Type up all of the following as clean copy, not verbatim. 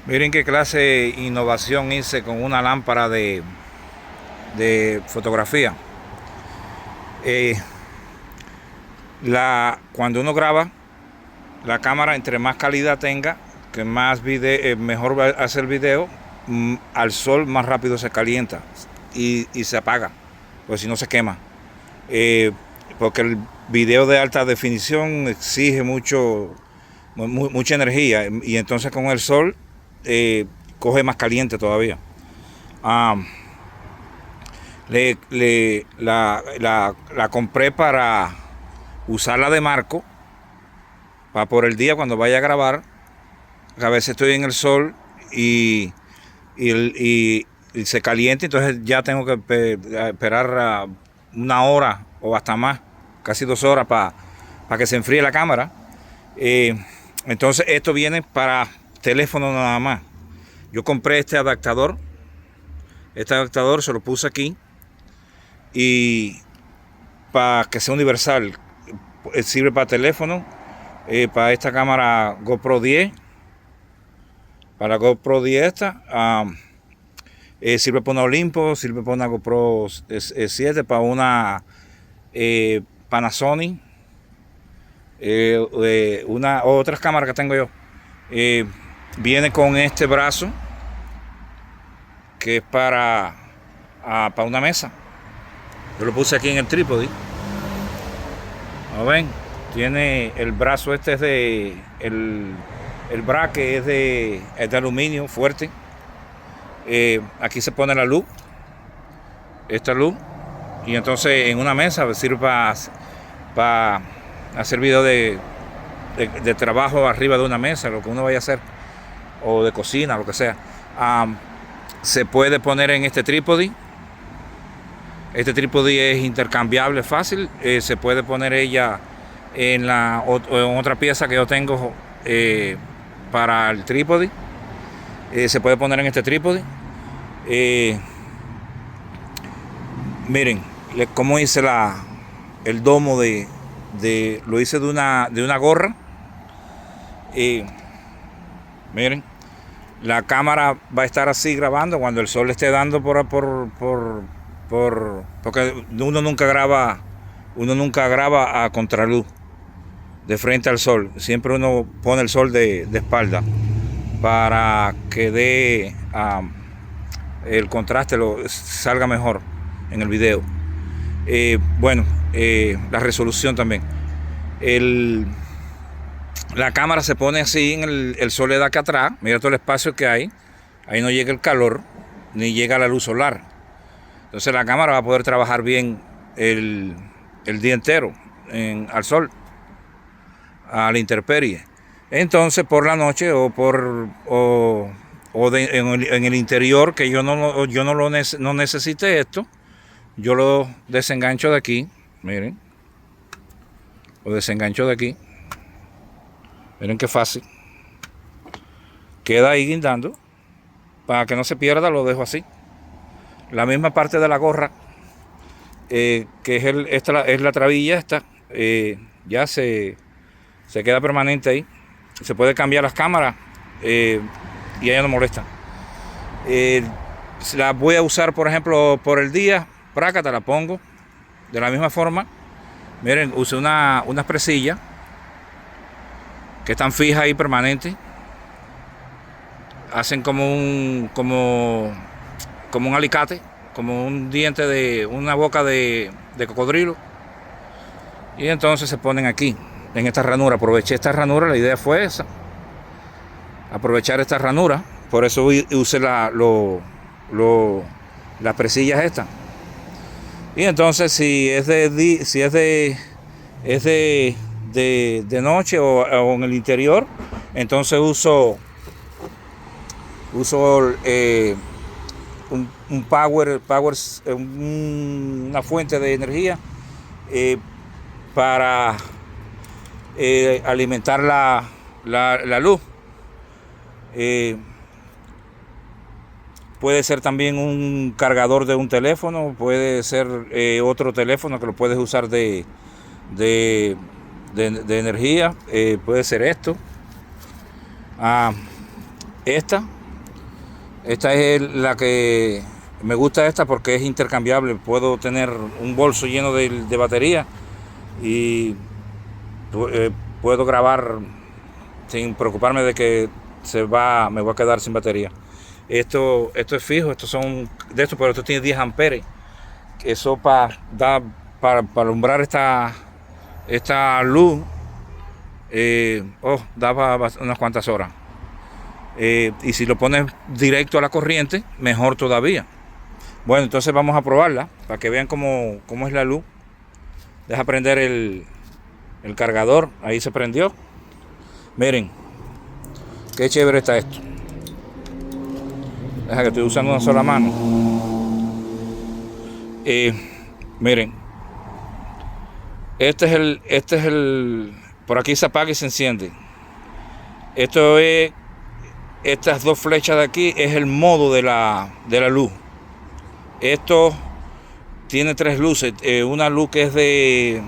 Miren qué clase de innovación hice con una lámpara de fotografía. Eh, cuando uno graba, la cámara entre más calidad tenga, que más mejor va a hacer el video, al sol más rápido se calienta y se apaga, pues si no se quema. Porque el video de alta definición exige mucha energía y entonces con el sol coge más caliente todavía. Ah, la compré para usarla de marco, para por el día cuando vaya a grabar. A veces estoy en el sol y se calienta, entonces ya tengo que esperar una hora o hasta más, casi 2 horas para que se enfríe la cámara. Entonces esto viene para teléfono nada más. Yo compré este adaptador se lo puse aquí y para que sea universal, sirve para teléfono, para esta cámara GoPro 10, para GoPro 10 esta, sirve para una Olympus, sirve para una GoPro 7, para una Panasonic, otras cámaras que tengo yo. Viene con este brazo que es para una mesa. Yo lo puse aquí en el trípode. ¿No ven? Tiene el brazo, este es el braque es de aluminio fuerte. Aquí se pone la luz, esta luz, y entonces en una mesa sirve para hacer video de trabajo arriba de una mesa, lo que uno vaya a hacer, o de cocina, lo que sea. Se puede poner en este trípode. Este trípode es intercambiable, fácil. Se puede poner ella en otra pieza que yo tengo para el trípode. Se puede poner en este trípode. Miren cómo hice el domo lo hice de una gorra. Miren, la cámara va a estar así grabando cuando el sol esté dando porque uno nunca graba a contraluz, de frente al sol. Siempre uno pone el sol de espalda para que dé el contraste salga mejor en el video. La resolución también. La cámara se pone así, el sol le da acá atrás. Mira todo el espacio que hay. Ahí no llega el calor ni llega la luz solar. Entonces la cámara va a poder trabajar bien el día entero al sol, a la intemperie. Entonces por la noche en el interior, que yo no necesite esto, yo lo desengancho de aquí. Miren, lo desengancho de aquí. Miren qué fácil. Queda ahí guindando. Para que no se pierda, lo dejo así. La misma parte de la gorra, que es la trabilla esta, ya se queda permanente ahí. Se puede cambiar las cámaras y ella no molesta. La voy a usar, por ejemplo, por el día. Prácata, la pongo de la misma forma. Miren, usé unas presillas que están fijas ahí, permanentes. Hacen como un alicate, como un diente de una boca de cocodrilo. Y entonces se ponen aquí, en esta ranura. Aproveché esta ranura, la idea fue esa. Aprovechar esta ranura. Por eso usé las presillas estas. Y entonces si es de noche o en el interior, entonces uso una fuente de energía para alimentar la luz. Puede ser también un cargador de un teléfono, puede ser otro teléfono que lo puedes usar de energía, puede ser esto. Esta es la que me gusta, esta porque es intercambiable. Puedo tener un bolso lleno de batería y puedo grabar sin preocuparme de que me voy a quedar sin batería. Esto es fijo, estos son de estos, pero esto tiene 10 amperes. Eso para alumbrar esta luz, da para unas cuantas horas. Y si lo pones directo a la corriente, mejor todavía. Bueno, entonces vamos a probarla para que vean cómo es la luz. Deja prender el cargador, ahí se prendió. Miren, qué chévere está esto. Deja que estoy usando una sola mano. Miren, este es el, por aquí se apaga y se enciende. Estas dos flechas de aquí es el modo de la luz. Esto tiene 3 luces. Una luz que es de,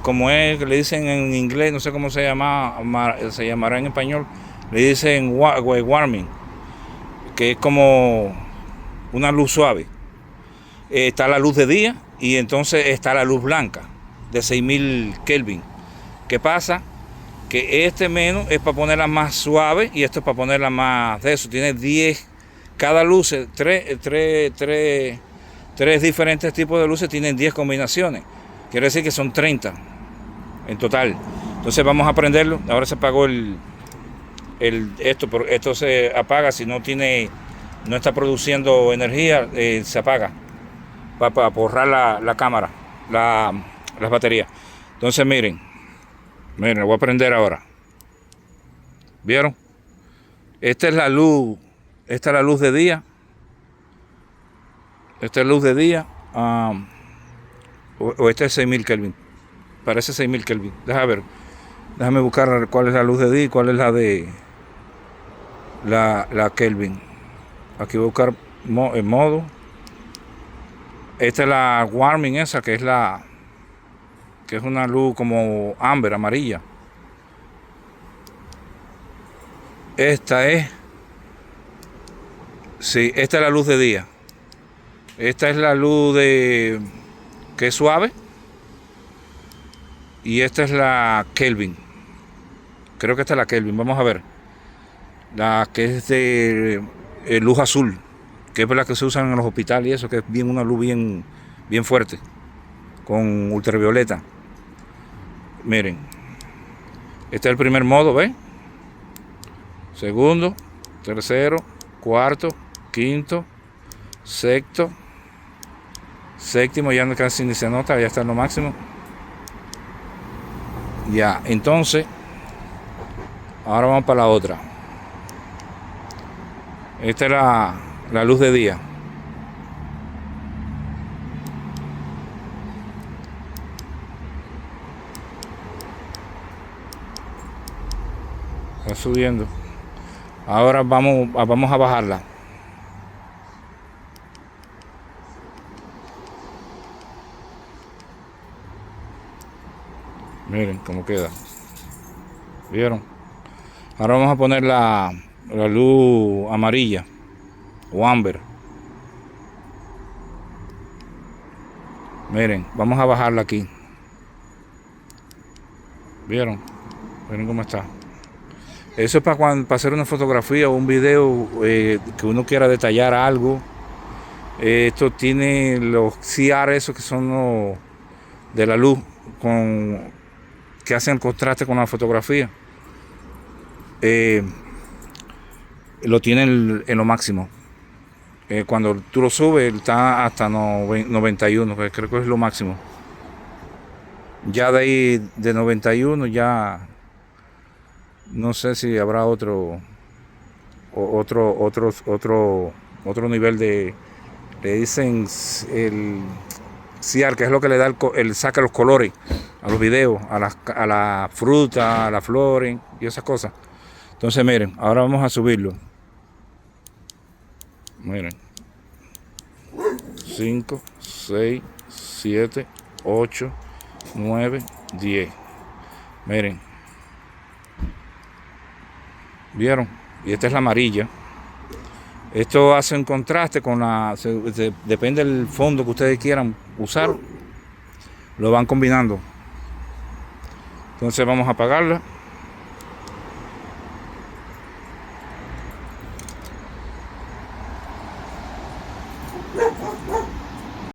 como es, le dicen en inglés, no sé cómo se llamará en español, le dicen warming, que es como una luz suave. Está la luz de día y entonces está la luz blanca de 6000 Kelvin. ¿Qué pasa? Que este menos es para ponerla más suave y esto es para ponerla más de eso. Tiene 10, cada luz, tres diferentes tipos de luces tienen 10 combinaciones. Quiere decir que son 30 en total. Entonces vamos a prenderlo. Ahora se apagó esto se apaga si no está produciendo energía, se apaga para borrar la cámara, las baterías. Entonces miren, lo voy a prender ahora. ¿Vieron? Esta es la luz de día. Esta es luz de día. O este es 6000 Kelvin. Parece 6000 Kelvin. Déjame buscar cuál es la luz de día y cuál es la de la Kelvin. Aquí voy a buscar el modo. Esta es la warming, esa que es una luz como ámbar, amarilla. Esta es la luz de día. Esta es la luz que es suave. Y esta es la Kelvin. Creo que esta es la Kelvin. Vamos a ver. La que es de luz azul, que es la que se usa en los hospitales y eso, que es una luz bien fuerte, con ultravioleta. Miren, este es el primer modo, ¿ves? Segundo, tercero, cuarto, quinto, sexto, séptimo, ya casi ni se nota, ya está en lo máximo. Ya, entonces, ahora vamos para la otra. Esta es la luz de día. Está subiendo. Ahora vamos a bajarla. Miren cómo queda. ¿Vieron? Ahora vamos a poner la luz amarilla o ámbar. Miren, vamos a bajarla aquí. ¿Vieron? Miren cómo está. Eso es para hacer una fotografía o un video, que uno quiera detallar algo. Esto tiene los CR, esos que son de la luz, que hacen el contraste con la fotografía. Lo tienen en lo máximo. Cuando tú lo subes está hasta 91, que creo que es lo máximo. Ya de ahí, de 91, ya no sé si habrá otro nivel le dicen el CR, que es lo que le da saca los colores a los videos, a la fruta, a las flores y esas cosas. Entonces miren, ahora vamos a subirlo. Miren, 5, 6, 7, 8, 9, 10. Miren, ¿Vieron? Y esta es la amarilla. Esto hace un contraste con depende del fondo que ustedes quieran usar. Lo van combinando. Entonces vamos a apagarla.